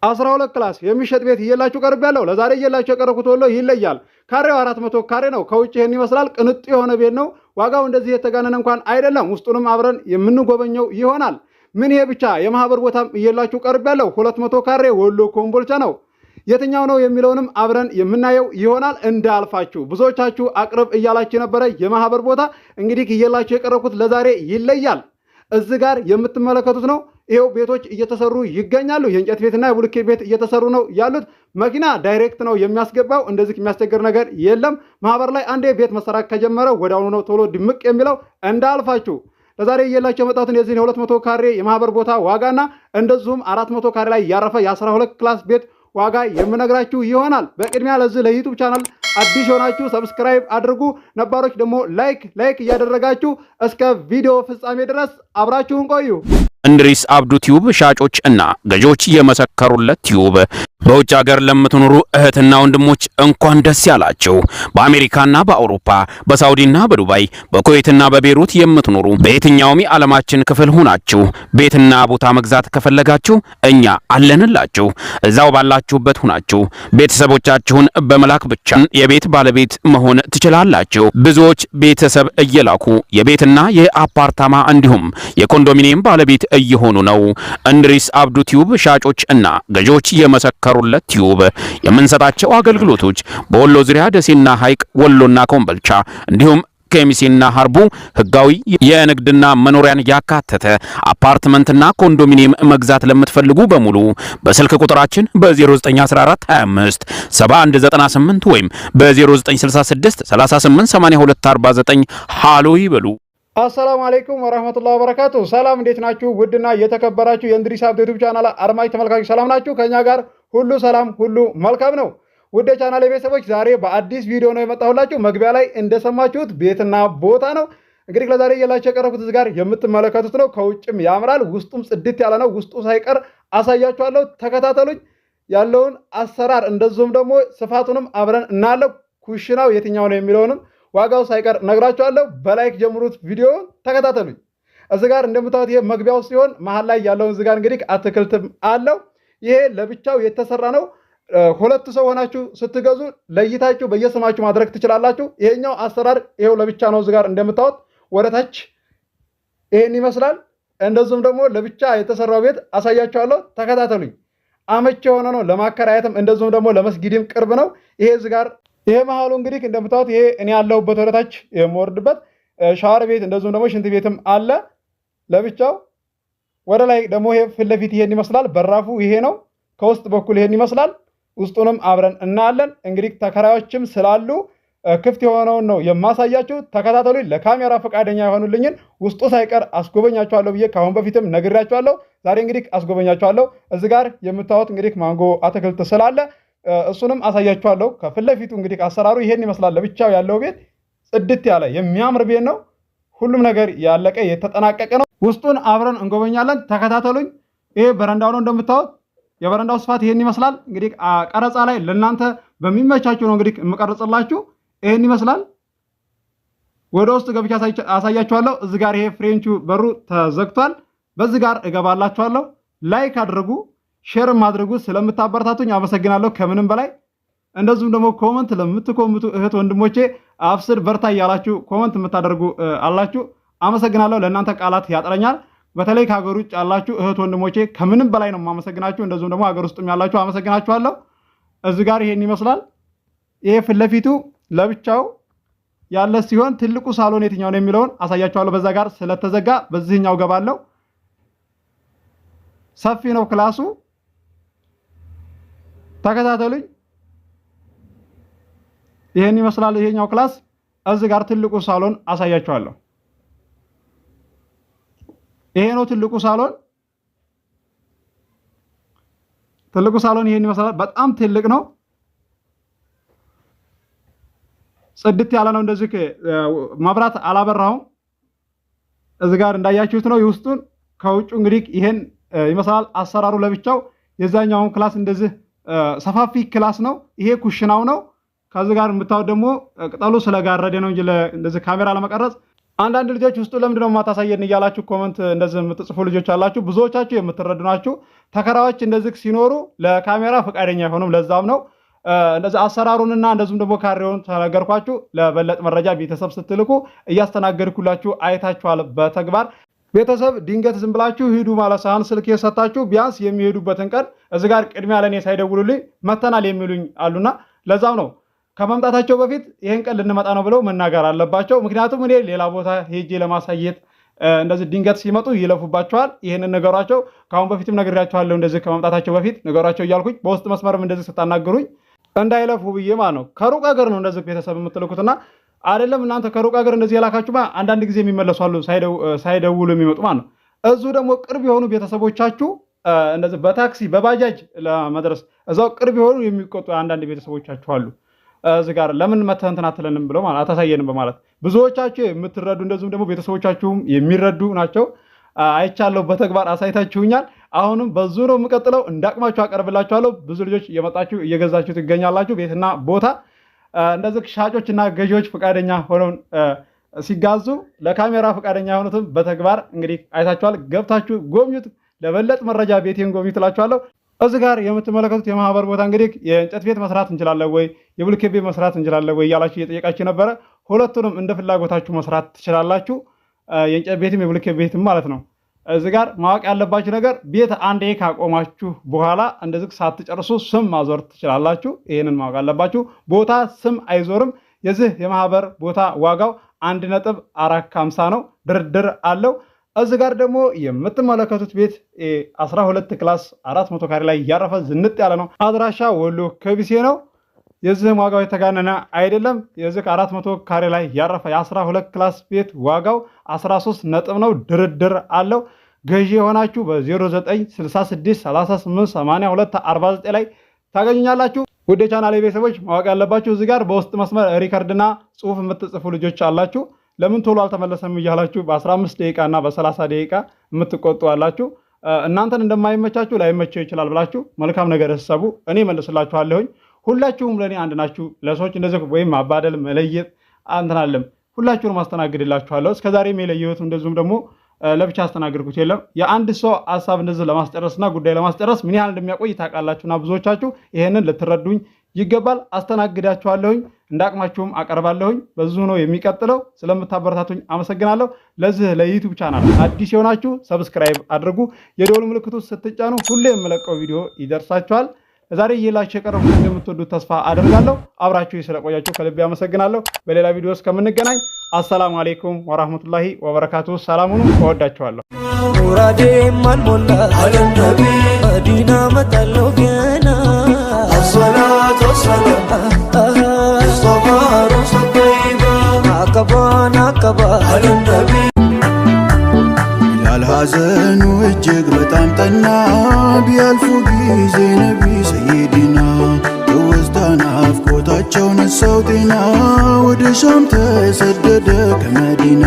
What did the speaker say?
12 ክላስ የሚሸጥ ቤት እየላችሁ ቀርብ ያለው ለዛሬ እየላችሁ የቀረኩት ወሎ ይለያል። ካሬው 400 ካሬ ነው። ከውጭ ይሄን ይመስላል። ቅንጡ የሆነ ቤት ነው። ዋጋው እንደዚህ የተጋነነ እንኳን አይደለም። ውስጡንም አብረን የምንጎበኘው ይሆናል። ምን ይሄ ብቻ የማህበር ቦታም እየላችሁ ቀርብ ያለው 200 ካሬ ወሎ ኮምቦልቻ ነው። የትኛው ነው የሚለውንም አብረን የምናየው ይሆናል። እንዳልፋችሁ ብዙዎቻችሁ አቅርብ እያላችሁ ነበረ። የማህበር ቦታ እንግዲህ እየላችሁ የቀረኩት ለዛሬ ይለያል። እዚህ ጋር የምትመለከቱት ነው። ይሄው ቤቶች እየተሰሩ ይገኛሉ። የእንጨት ቤትና የቡልኬት ቤት እየተሰሩ ነው ያሉት። መኪና ዳይሬክት ነው የሚያስገባው። እንደዚህ የሚያስቸግር ነገር የለም። ማህበር ላይ አንዴ ቤት መሰራት ከጀመረ ወዲያውኑ ነው ቶሎ ድምቅ የሚለው። እንዳልፋችሁ ለዛሬ እየላችሁ የመጣሁትን የዚህን የ200 ካሬ የማህበር ቦታ ዋጋና እንደዚሁም 400 ካሬ ላይ ያረፈ የ12 ክላስ ቤት ዋጋ የምነግራችሁ ይሆናል። በቅድሚያ ለዚህ ለዩቲዩብ ቻናል አዲስ ሆናችሁ ሰብስክራይብ አድርጉ። ነባሮች ደግሞ ላይክ እያደረጋችሁ እስከ ቪዲዮ ፍጻሜ ድረስ አብራችሁን ቆዩ። እንድሪስ አብዱ ቲዩብ ሻጮች እና ገዢዎች የመሰከሩለት ቲዩብ። በውጭ ሀገር ለምትኖሩ እህትና ወንድሞች እንኳን ደስ ያላችሁ። በአሜሪካና በአውሮፓ በሳውዲና በዱባይ በኩዌትና በቤሩት የምትኖሩ በየትኛውም የዓለማችን ክፍል ሆናችሁ ቤትና ቦታ መግዛት ከፈለጋችሁ እኛ አለንላችሁ። እዛው ባላችሁበት ሆናችሁ ቤተሰቦቻችሁን በመላክ ብቻ የቤት ባለቤት መሆን ትችላላችሁ። ብዙዎች ቤተሰብ እየላኩ የቤትና የአፓርታማ እንዲሁም የኮንዶሚኒየም ባለቤት እየሆኑ ነው። እንድሪስ አብዱ ቲዩብ ሻጮች እና ገዢዎች የመሰከሩለት ቲዩብ የምንሰጣቸው አገልግሎቶች በወሎ ዙሪያ ደሴና ሐይቅ፣ ወሎና ኮምቦልቻ እንዲሁም ከሚሴና ሀርቡ ህጋዊ የንግድና መኖሪያን ያካተተ አፓርትመንትና ኮንዶሚኒየም መግዛት ለምትፈልጉ በሙሉ በስልክ ቁጥራችን በ0914 25 7198 ወይም በ0966 3882 49 ሃሎ ይበሉ። አሰላሙ አለይኩም ወራህመቱላሂ ወበረካቱ። ሰላም እንዴት ናችሁ? ውድና የተከበራችሁ የእንድሪስ አብዱ ዩቲዩብ ቻናል አድማጭ ተመልካቾች ሰላም ናችሁ? ከኛ ጋር ሁሉ ሰላም ሁሉ መልካም ነው። ውድ ቻናል ቤተሰቦች ዛሬ በአዲስ ቪዲዮ ነው የመጣሁላችሁ። መግቢያ ላይ እንደሰማችሁት ቤትና ቦታ ነው። እንግዲህ ለዛሬ እየላችሁ የቀረብኩት እዚህ ጋር የምትመለከቱት ነው። ከውጭም ያምራል፣ ውስጡም ጽድት ያለ ነው። ውስጡ ሳይቀር አሳያችኋለሁ። ተከታተሉኝ። ያለውን አሰራር እንደዚሁም ደግሞ ስፋቱንም አብረን እናያለን። ኩሽናው የትኛው ነው የሚለውንም ዋጋው ሳይቀር ነግራችኋለሁ። በላይክ ጀምሩት፣ ቪዲዮውን ተከታተሉኝ። እዚህ ጋር እንደምታዩት ይሄ መግቢያው ሲሆን መሃል ላይ ያለውን እዚህ ጋር እንግዲህ አትክልትም አለው። ይሄ ለብቻው የተሰራ ነው። ሁለት ሰው ሆናችሁ ስትገዙ ለይታችሁ በየስማችሁ ማድረግ ትችላላችሁ። ይሄኛው አሰራር ይሄው ለብቻ ነው። እዚህ ጋር እንደምታዩት ወደታች ይሄን ይመስላል። እንደዚሁም ደግሞ ለብቻ የተሰራው ቤት አሳያችኋለሁ። ተከታተሉኝ። አመቺ የሆነ ነው ለማከራየትም፣ እንደዚሁም ደግሞ ለመስጊድም ቅርብ ነው። ይሄ እዚህ ጋር ይሄ መሃሉ እንግዲህ እንደምታዩት ይሄ እኔ ያለሁበት ወደታች የምወርድበት ሻወር ቤት እንደዚሁም ደግሞ ሽንት ቤትም አለ ለብቻው። ወደ ላይ ደግሞ ይሄ ፊት ለፊት ይሄን ይመስላል። በራፉ ይሄ ነው። ከውስጥ በኩል ይሄን ይመስላል። ውስጡንም አብረን እናያለን። እንግዲህ ተከራዮችም ስላሉ ክፍት የሆነውን ነው የማሳያችሁ። ተከታተሉኝ። ለካሜራ ፈቃደኛ የሆኑልኝን ውስጡ ሳይቀር አስጎበኛችኋለሁ ብዬ ካሁን በፊትም ነግሬያችኋለሁ። ዛሬ እንግዲህ አስጎበኛችኋለሁ። እዚህ ጋር የምታዩት እንግዲህ ማንጎ አትክልት ስላለ እሱንም አሳያችኋለሁ። ከፊት ለፊቱ እንግዲህ አሰራሩ ይሄን ይመስላል። ለብቻው ያለው ቤት ጽድት ያለ የሚያምር ቤት ነው። ሁሉም ነገር ያለቀ የተጠናቀቀ ነው። ውስጡን አብረን እንጎበኛለን። ተከታተሉኝ። ይሄ በረንዳው ነው እንደምታዩት። የበረንዳው ስፋት ይሄን ይመስላል። እንግዲህ ቀረጻ ላይ ለእናንተ በሚመቻችሁ ነው እንግዲህ የምቀርጽላችሁ። ይሄን ይመስላል። ወደ ውስጥ ገብቻ አሳያችኋለሁ። እዚህ ጋር ይሄ ፍሬንቹ በሩ ተዘግቷል። በዚህ ጋር እገባላችኋለሁ። ላይክ አድርጉ፣ ሼር ማድረጉ ስለምታበረታቱኝ አመሰግናለሁ ከምንም በላይ። እንደዚሁም ደግሞ ኮመንት ለምትኮምቱ እህት ወንድሞቼ አብስር በርታ እያላችሁ ኮመንት የምታደርጉ አላችሁ፣ አመሰግናለሁ። ለእናንተ ቃላት ያጥረኛል። በተለይ ከሀገር ውጭ ያላችሁ እህት ወንድሞቼ ከምንም በላይ ነው የማመሰግናችሁ። እንደዚሁም ደግሞ ሀገር ውስጥም ያላችሁ አመሰግናችኋለሁ። እዚህ ጋር ይሄን ይመስላል። ይሄ ፊት ለፊቱ ለብቻው ያለ ሲሆን ትልቁ ሳሎን የትኛው ነው የሚለውን አሳያችኋለሁ። በዛ ጋር ስለተዘጋ በዚህኛው ገባለሁ። ሰፊ ነው ክላሱ። ተከታተሉኝ። ይሄን ይመስላል ይሄኛው ክላስ። እዚህ ጋር ትልቁ ሳሎን አሳያችኋለሁ። ይሄ ነው ትልቁ ሳሎን። ትልቁ ሳሎን ይሄን ይመስላል። በጣም ትልቅ ነው። ጽድት ያለ ነው። እንደዚህ መብራት አላበራሁም። እዚህ ጋር እንዳያችሁት ነው የውስጡን። ከውጭ እንግዲህ ይሄን ይመስላል አሰራሩ ለብቻው። የዛኛውን ክላስ እንደዚህ ሰፋፊ ክላስ ነው። ይሄ ኩሽናው ነው። ከዚህ ጋር የምታዩት ደግሞ ቅጠሉ ስለጋረደ ነው እንጂ እንደዚህ ካሜራ ለመቀረጽ አንዳንድ ልጆች ውስጡ ለምንድነው ማታሳየን እያላችሁ ኮሜንት እንደዚህ የምትጽፉ ልጆች አላችሁ። ብዙዎቻችሁ የምትረዱ ናችሁ። ተከራዮች እንደዚህ ሲኖሩ ለካሜራ ፈቃደኛ አይሆኑም። ለዛም ነው እንደዚህ አሰራሩንና እንደዚሁም ደግሞ ካሬውን ተነገርኳችሁ። ለበለጠ መረጃ ቤተሰብ ስትልኩ እያስተናገድኩላችሁ አይታችኋል በተግባር። ቤተሰብ ድንገት ዝም ብላችሁ ሂዱ ማለት ሳይሆን ስልክ የሰጣችሁ ቢያንስ የሚሄዱበትን ቀን እዚህ ጋር ቅድሚያ ለእኔ ሳይደውሉልኝ መተናል የሚሉኝ አሉና ለዛም ነው ከመምጣታቸው በፊት ይሄን ቀን ልንመጣ ነው ብለው መናገር አለባቸው። ምክንያቱም እኔ ሌላ ቦታ ሄጄ ለማሳየት እንደዚህ ድንገት ሲመጡ ይለፉባቸዋል። ይሄንን ነገሯቸው። ካሁን በፊትም ነግሬያቸዋለሁ። እንደዚህ ከመምጣታቸው በፊት ነገሯቸው እያልኩኝ በውስጥ መስመርም እንደዚህ ስታናገሩኝ እንዳይለፉ ብዬ ማለት ነው። ከሩቅ ሀገር ነው እንደዚህ ቤተሰብ የምትልኩትና አይደለም እናንተ ከሩቅ ሀገር እንደዚህ የላካችሁማ አንዳንድ ጊዜ የሚመለሱ አሉ ሳይደውሉ የሚመጡ ማለት ነው። እዚሁ ደግሞ ቅርብ የሆኑ ቤተሰቦቻችሁ እንደዚህ በታክሲ በባጃጅ ለመድረስ እዛው ቅርብ የሆኑ የሚቆጡ አንዳንድ ቤተሰቦቻችሁ አሉ። እዚህ ጋር ለምን መተህ እንትን አትለንም ብለው ማለት አታሳየንም በማለት ብዙዎቻችሁ የምትረዱ እንደዚሁም ደግሞ ቤተሰቦቻችሁም የሚረዱ ናቸው። አይቻለሁ፣ በተግባር አሳይታችሁኛል። አሁንም በዙ ነው የምቀጥለው። እንዳቅማችሁ አቀርብላችኋለሁ። ብዙ ልጆች እየመጣችሁ እየገዛችሁ ትገኛላችሁ። ቤትና ቦታ እንደዚህ ሻጮች እና ገዢዎች ፈቃደኛ ሆነው ሲጋዙ ለካሜራ ፈቃደኛ የሆኑትም በተግባር እንግዲህ አይታችኋል። ገብታችሁ ጎብኙት። ለበለጠ መረጃ ቤቴን ጎብኙት እላችኋለሁ። እዚህ ጋር የምትመለከቱት የማህበር ቦታ እንግዲህ የእንጨት ቤት መስራት እንችላለን ወይ የብሎኬት ቤት መስራት እንችላለን ወይ እያላችሁ እየጠየቃችሁ ነበረ። ሁለቱንም እንደ ፍላጎታችሁ መስራት ትችላላችሁ። የእንጨት ቤትም የብሎኬት ቤትም ማለት ነው። እዚህ ጋር ማወቅ ያለባችሁ ነገር ቤት አንዴ ካቆማችሁ በኋላ እንደዚህ ሳትጨርሱ ስም ማዞር ትችላላችሁ። ይህንን ማወቅ አለባችሁ። ቦታ ስም አይዞርም። የዚህ የማህበር ቦታ ዋጋው 1.450 ነው። ድርድር አለው። እዚህ ጋር ደግሞ የምትመለከቱት ቤት 12 ክላስ 400 ካሬ ላይ ያረፈ ዝንጥ ያለ ነው። አድራሻ ወሎ ከቢሴ ነው። የዚህም ዋጋው የተጋነነ አይደለም። የዚህ 400 ካሬ ላይ ያረፈ የ12 ክላስ ቤት ዋጋው 13 ነጥብ ነው። ድርድር አለው። ገዢ የሆናችሁ በ0966388249 ላይ ታገኙኛላችሁ። ውድ የቻናሌ ቤተሰቦች ማወቅ ያለባችሁ እዚህ ጋር በውስጥ መስመር ሪከርድና ጽሁፍ የምትጽፉ ልጆች አላችሁ። ለምን ቶሎ አልተመለሰም እያላችሁ በ15 ደቂቃ እና በ30 ደቂቃ የምትቆጡ አላችሁ። እናንተን እንደማይመቻችሁ ላይመቸው ይችላል ብላችሁ መልካም ነገር ሰቡ። እኔ መልስላችኋለሁኝ። ሁላችሁም ለእኔ አንድ ናችሁ። ለሰዎች እንደዚህ ወይም ማባደል መለየት አንተናለም ሁላችሁንም አስተናግድላችኋለሁ። እስከዛሬም የለየሁት እንደዚሁም ደግሞ ለብቻ አስተናግድኩት የለም። የአንድ ሰው ሀሳብ እንደዚህ ለማስጨረስና ጉዳይ ለማስጨረስ ምን ያህል እንደሚያቆይ ታውቃላችሁና ብዙዎቻችሁ ይሄንን ልትረዱኝ ይገባል። አስተናግዳችኋለሁኝ፣ እንዳቅማችሁም አቀርባለሁኝ። በዚሁ ነው የሚቀጥለው። ስለምታበረታቱኝ አመሰግናለሁ። ለዚህ ለዩቲዩብ ቻናል አዲስ የሆናችሁ ሰብስክራይብ አድርጉ። የደወል ምልክቱ ስትጫኑ ሁሌ የምለቀው ቪዲዮ ይደርሳችኋል። ዛሬ እየላችሁ የቀረቡት እንደምትወዱት ተስፋ አደርጋለሁ። አብራችሁ ስለቆያችሁ ከልቤ አመሰግናለሁ። በሌላ ቪዲዮ እስከምንገናኝ አሰላሙ አለይኩም ወራህመቱላሂ ወበረካቱ። ሰላሙኑ እወዳችኋለሁ። ሙራዴ ማልሞላ አለነቢ መዲና መጣለው ገና አሰላቱ ሰላም አስተፋሩ ሰጠይባ አከባና አከባ አለነቢ ሐዘኑ እጅግ በጣም ጠና ቢያልፉ ጊዜ ነቢ ሰይድና የወስታ ናፍቆታቸው ነሳው ጤና ወደ ሻም ተሰደደ ከመዲና